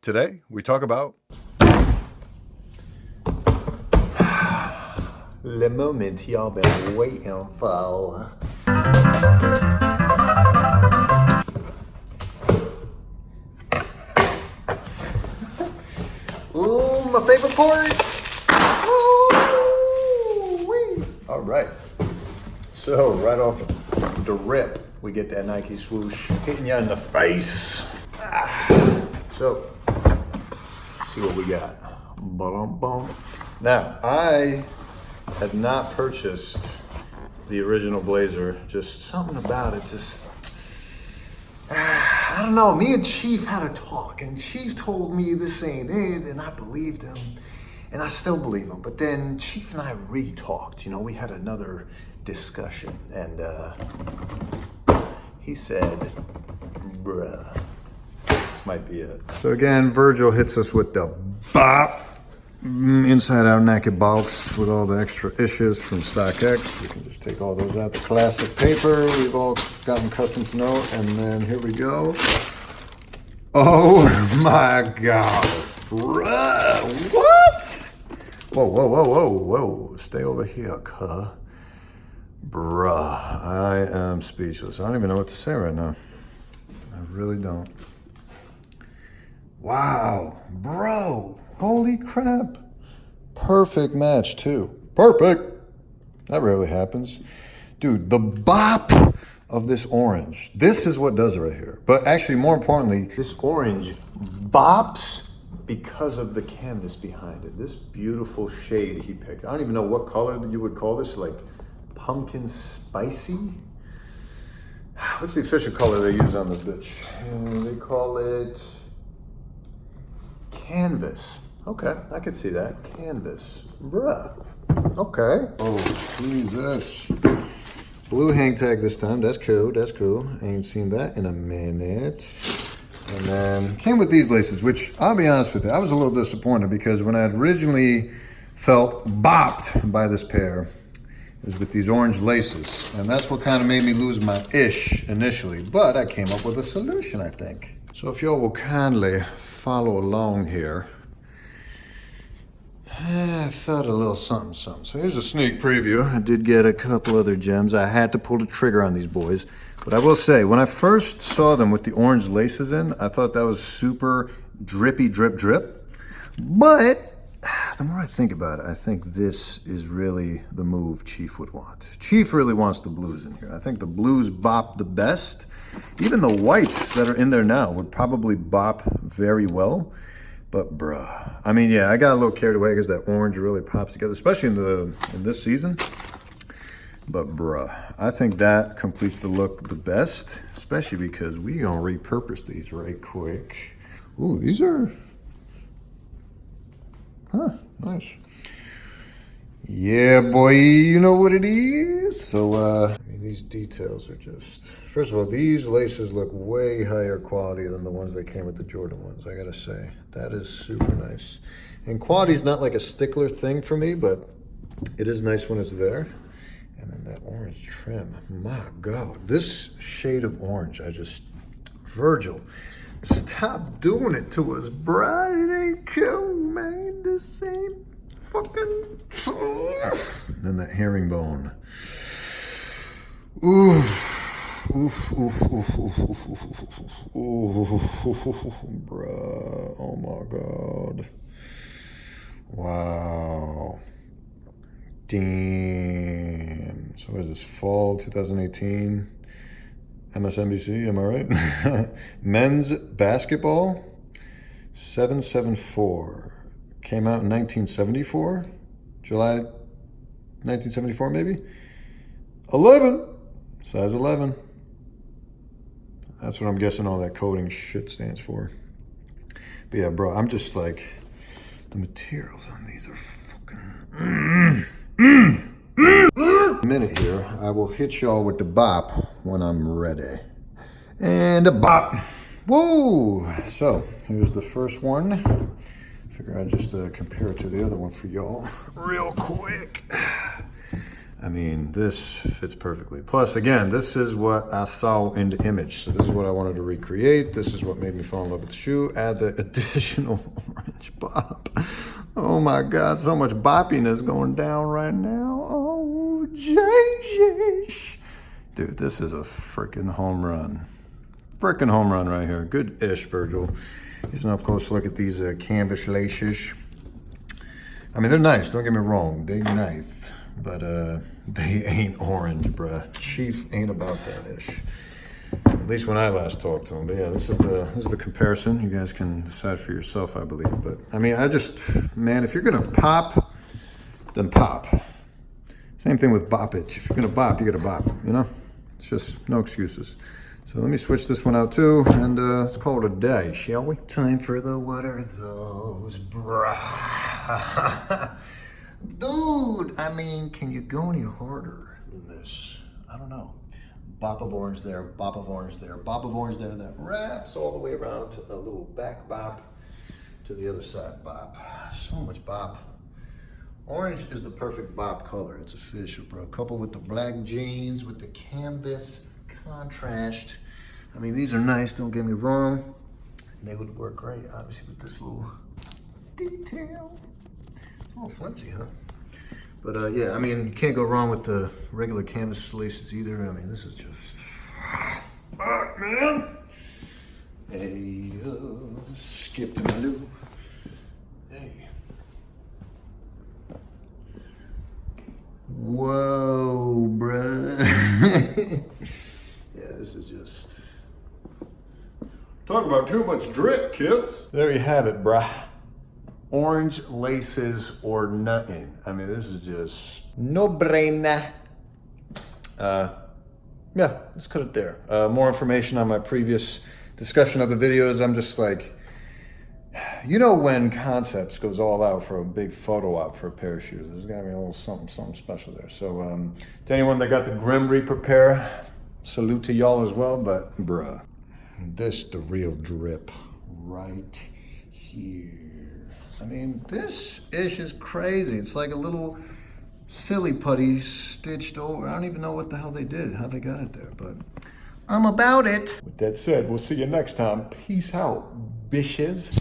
Today, we talk about the moment y'all been waiting for. Ooh, my favorite part. Ooh-wee. All right. So right off the rip, we get that Nike swoosh hitting you in the face. So, let's see what we got. Ba-dum-bum. Now, I had not purchased the original blazer. Just something about it, I don't know. Me and Chief had a talk, and Chief told me this ain't it, and I believed him, and I still believe him. But then Chief and I re-talked. You know, we had another discussion, and he said, bruh, this might be it. So again, Virgil hits us with the bop. Inside out naked box with all the extra issues from StockX. We can just take all those out. The classic paper we've all gotten accustomed to know. And then here we go. Oh my God. Bruh, what? Whoa, whoa, whoa, whoa, whoa. Stay over here, cuh. Bruh, I am speechless. I don't even know what to say right now. I really don't. Wow, bro. Holy crap. Perfect match, too. Perfect. That rarely happens. Dude, the bop of this orange. This is what does it right here. But actually, more importantly, This orange bops because of the canvas behind it. This beautiful shade he picked. I don't even know what color you would call this, like pumpkin spicy? What's the official color they use on this bitch? They call it canvas. Okay, I could see that. Canvas. Bruh. Okay. oh, Jesus. Blue hang tag this time. That's cool. That's cool. Ain't seen that in a minute. And then came with these laces, which I'll be honest with you, I was a little disappointed because when I had originally felt bopped by this pair, it was with these orange laces. And that's what kind of made me lose my ish initially. But I came up with a solution, I think. So if y'all will kindly follow along here. I thought a little something. So here's a sneak preview. I did get a couple other gems. I had to pull the trigger on these boys. But I will say, when I first saw them with the orange laces in, I thought that was super drippy, drip, drip. But the more I think about it, I think this is really the move Chief would want. Chief really wants the blues in here. I think the blues bop the best. Even the whites that are in there now would probably bop very well. But bruh, I mean, yeah, I got a little carried away because that orange really pops together, especially in this season. But bruh, I think that completes the look the best, especially because we gonna repurpose these right quick. Ooh, these are, nice. Yeah, boy, you know what it is. So, I mean, these details are just, first of all, these laces look way higher quality than the ones that came with the Jordan ones, I gotta say. That is super nice. And quality is not like a stickler thing for me, but it is nice when it's there. And then that orange trim, my God, this shade of orange, Virgil, stop doing it to us, bro. It ain't cool, man. This ain't fucking. Then that herringbone. Oof. Oof, oof, oof, oof, oof, oof, oof, bruh. Oh my God. Wow. Damn. So what is this, fall 2018? MSNBC, am I right? Men's basketball, 774. Came out in 1974, July 1974 maybe. 11, size 11. That's what I'm guessing all that coding shit stands for. But yeah, bro, I'm just like, the materials on these are fucking, minute here, I will hit y'all with the bop when I'm ready. And a bop. Whoa! So, here's the first one. Figure I'd just compare it to the other one for y'all real quick. I mean, this fits perfectly. Plus, again, this is what I saw in the image. So this is what I wanted to recreate. This is what made me fall in love with the shoe. Add the additional orange bop. Oh my God, so much boppiness going down right now. Oh, Jesus. Dude, this is a freaking home run. Freaking home run right here. Good-ish, Virgil. Here's an up-close look at these canvas laces. I mean, they're nice, don't get me wrong. They're nice, but they ain't orange, bruh. Chief ain't about that ish. At least when I last talked to him. But yeah, this is the comparison. You guys can decide for yourself, I believe. But I mean, man, if you're gonna pop, then pop. Same thing with boppage. If you're gonna bop, you gotta bop, you know? It's just no excuses. So let me switch this one out too, and let's call it a day, shall we? Time for the what are those, bruh? Dude, I mean, can you go any harder than this? I don't know. Bop of orange there, bop of orange there, bop of orange there, that wraps all the way around to a little back bop to the other side bop. So much bop. Orange is the perfect bop color. It's official, bro. Coupled with the black jeans, with the canvas contrast. I mean, these are nice, don't get me wrong. They would work great, obviously, with this little detail. It's a little flimsy, huh? But yeah, I mean, you can't go wrong with the regular canvas laces either. I mean, this is just, fuck, man. Hey, skip to my loo. Hey. Whoa, bruh. Yeah, this is just... Talk about too much drip, kids. There you have it, bruh. Orange laces or nothing. I mean, this is just no brainer. Yeah, let's cut it there. More information on my previous discussion of the videos. I'm just like, you know, when Concepts goes all out for a big photo op for a pair of shoes, there's gotta be a little something special there. So to anyone that got the Grim Reaper pair, salute to y'all as well, but bruh, this the real drip right here. I mean, this ish is crazy. It's like a little silly putty stitched over. I don't even know what the hell they did, how they got it there, but I'm about it. With that said, we'll see you next time. Peace out, bitches.